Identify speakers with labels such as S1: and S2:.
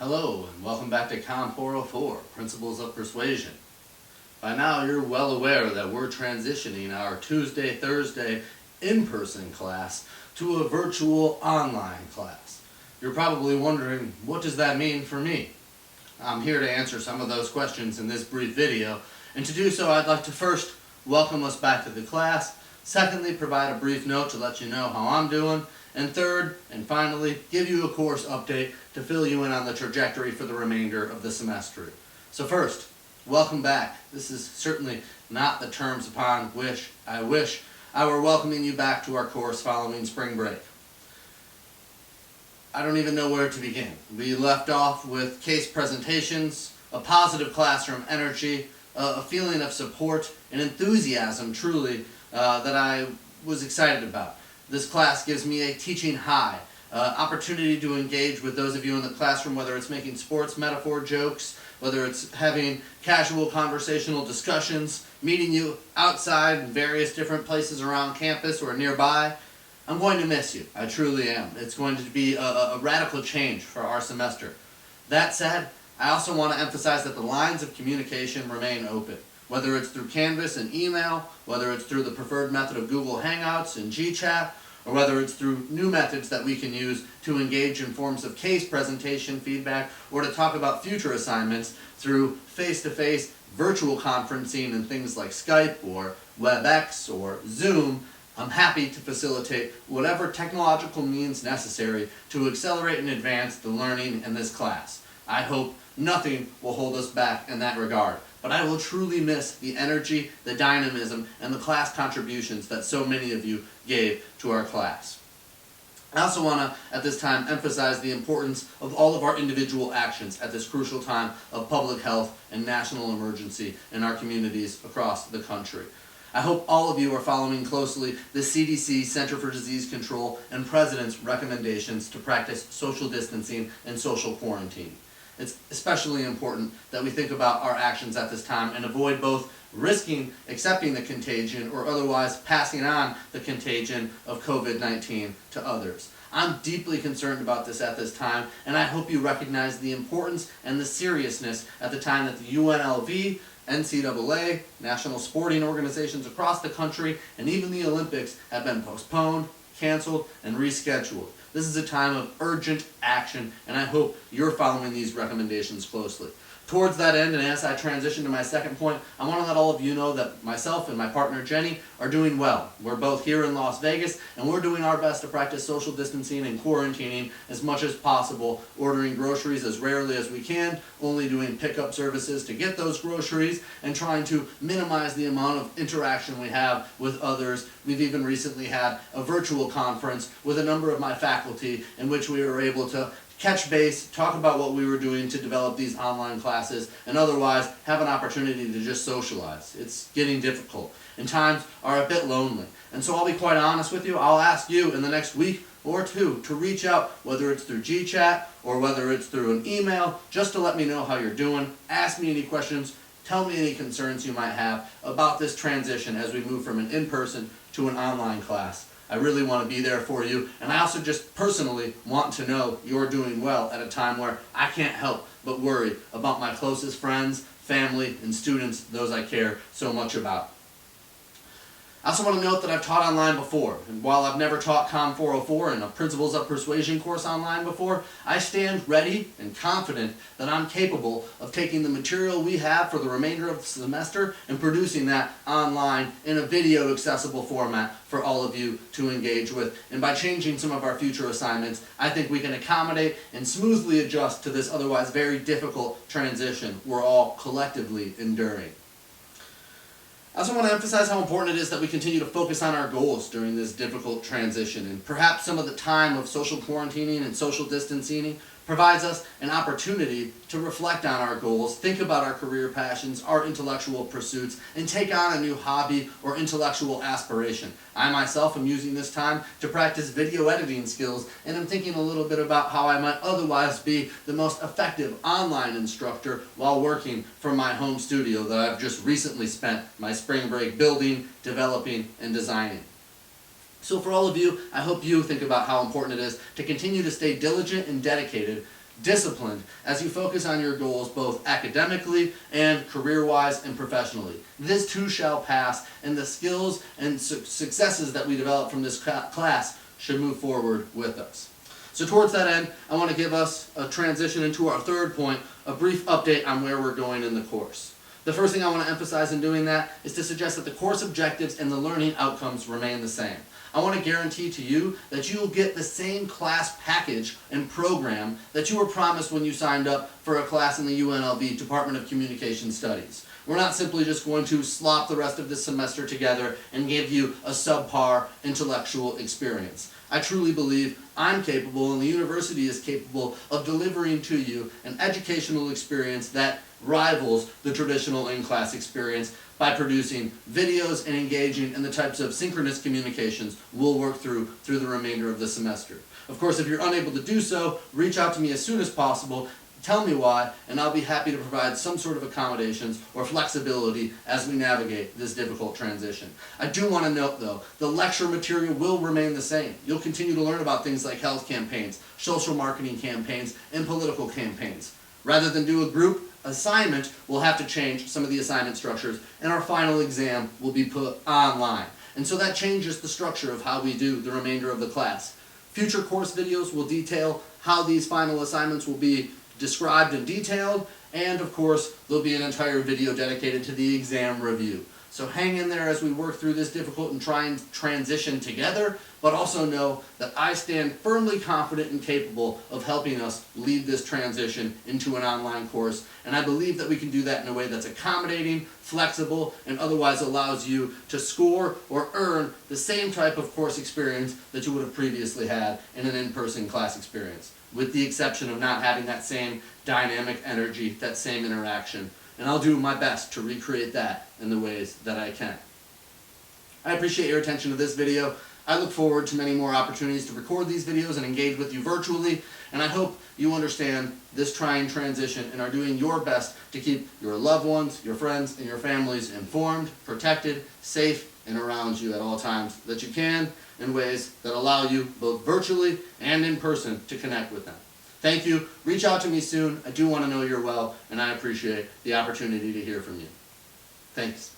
S1: Hello and welcome back to Com 404, Principles of Persuasion. By now you're well aware that we're transitioning our Tuesday, Thursday in-person class to a virtual online class. You're probably wondering, what does that mean for me? I'm here to answer some of those questions in this brief video, and to do so I'd like to first welcome us back to the class, secondly provide a brief note to let you know how I'm doing, and third, and finally, give you a course update to fill you in on the trajectory for the remainder of the semester. So first, welcome back. This is certainly not the terms upon which I wish I were welcoming you back to our course following spring break. I don't even know where to begin. We left off with case presentations, a positive classroom energy, a feeling of support, and enthusiasm truly that I was excited about. This class gives me a teaching high, opportunity to engage with those of you in the classroom, whether it's making sports metaphor jokes, whether it's having casual conversational discussions, meeting you outside in various different places around campus or nearby. I'm going to miss you. I truly am. It's going to be a radical change for our semester. That said, I also want to emphasize that the lines of communication remain open. Whether it's through Canvas and email, whether it's through the preferred method of Google Hangouts and GChat, or whether it's through new methods that we can use to engage in forms of case presentation feedback, or to talk about future assignments through face-to-face virtual conferencing and things like Skype or WebEx or Zoom, I'm happy to facilitate whatever technological means necessary to accelerate and advance the learning in this class. I hope nothing will hold us back in that regard. But I will truly miss the energy, the dynamism, and the class contributions that so many of you gave to our class. I also want to, at this time, emphasize the importance of all of our individual actions at this crucial time of public health and national emergency in our communities across the country. I hope all of you are following closely the CDC, Center for Disease Control, and President's recommendations to practice social distancing and social quarantine. It's especially important that we think about our actions at this time and avoid both risking accepting the contagion or otherwise passing on the contagion of COVID-19 to others. I'm deeply concerned about this at this time, and I hope you recognize the importance and the seriousness at the time that the UNLV, NCAA, national sporting organizations across the country, and even the Olympics have been postponed, canceled, and rescheduled. This is a time of urgent action, and I hope you're following these recommendations closely. Towards that end, and as I transition to my second point, I want to let all of you know that myself and my partner Jenny are doing well. We're both here in Las Vegas, and we're doing our best to practice social distancing and quarantining as much as possible, ordering groceries as rarely as we can, only doing pickup services to get those groceries, and trying to minimize the amount of interaction we have with others. We've even recently had a virtual conference with a number of my faculty in which we were able to catch base, talk about what we were doing to develop these online classes, and otherwise have an opportunity to just socialize. It's getting difficult, and times are a bit lonely. And so I'll be quite honest with you, I'll ask you in the next week or two to reach out, whether it's through GChat or whether it's through an email, just to let me know how you're doing, ask me any questions, tell me any concerns you might have about this transition as we move from an in-person to an online class. I really want to be there for you, and I also just personally want to know you're doing well at a time where I can't help but worry about my closest friends, family, and students, those I care so much about. I also want to note that I've taught online before, and while I've never taught Com 404 and a Principles of Persuasion course online before, I stand ready and confident that I'm capable of taking the material we have for the remainder of the semester and producing that online in a video accessible format for all of you to engage with. And by changing some of our future assignments, I think we can accommodate and smoothly adjust to this otherwise very difficult transition we're all collectively enduring. I also want to emphasize how important it is that we continue to focus on our goals during this difficult transition, and perhaps some of the time of social quarantining and social distancing provides us an opportunity to reflect on our goals, think about our career passions, our intellectual pursuits, and take on a new hobby or intellectual aspiration. I myself am using this time to practice video editing skills, and I'm thinking a little bit about how I might otherwise be the most effective online instructor while working from my home studio that I've just recently spent my spring break building, developing, and designing. So for all of you, I hope you think about how important it is to continue to stay diligent and dedicated disciplined as you focus on your goals both academically and career-wise and professionally. This too shall pass, and the skills and successes that we develop from this class should move forward with us. So towards that end, I want to give us a transition into our third point, a brief update on where we're going in the course. The first thing I want to emphasize in doing that is to suggest that the course objectives and the learning outcomes remain the same. I want to guarantee to you that you will get the same class package and program that you were promised when you signed up for a class in the UNLV Department of Communication Studies. We're not simply just going to slop the rest of this semester together and give you a subpar intellectual experience. I truly believe I'm capable and the university is capable of delivering to you an educational experience that rivals the traditional in-class experience by producing videos and engaging in the types of synchronous communications we'll work through the remainder of the semester. Of course, if you're unable to do so, reach out to me as soon as possible. Tell me why, and I'll be happy to provide some sort of accommodations or flexibility as we navigate this difficult transition. I do want to note, though, the lecture material will remain the same. You'll continue to learn about things like health campaigns, social marketing campaigns, and political campaigns. Rather than do a group assignment, we'll have to change some of the assignment structures, and our final exam will be put online. And so that changes the structure of how we do the remainder of the class. Future course videos will detail how these final assignments will be described and detailed, and of course there'll be an entire video dedicated to the exam review. So hang in there as we work through this difficult and trying transition together, but also know that I stand firmly confident and capable of helping us lead this transition into an online course, and I believe that we can do that in a way that's accommodating, flexible, and otherwise allows you to score or earn the same type of course experience that you would have previously had in an in-person class experience, with the exception of not having that same dynamic energy, that same interaction. And I'll do my best to recreate that in the ways that I can. I appreciate your attention to this video. I look forward to many more opportunities to record these videos and engage with you virtually, and I hope you understand this trying transition and are doing your best to keep your loved ones, your friends, and your families informed, protected, safe, and around you at all times that you can, in ways that allow you, both virtually and in person, to connect with them. Thank you. Reach out to me soon. I do want to know you're well, and I appreciate the opportunity to hear from you. Thanks.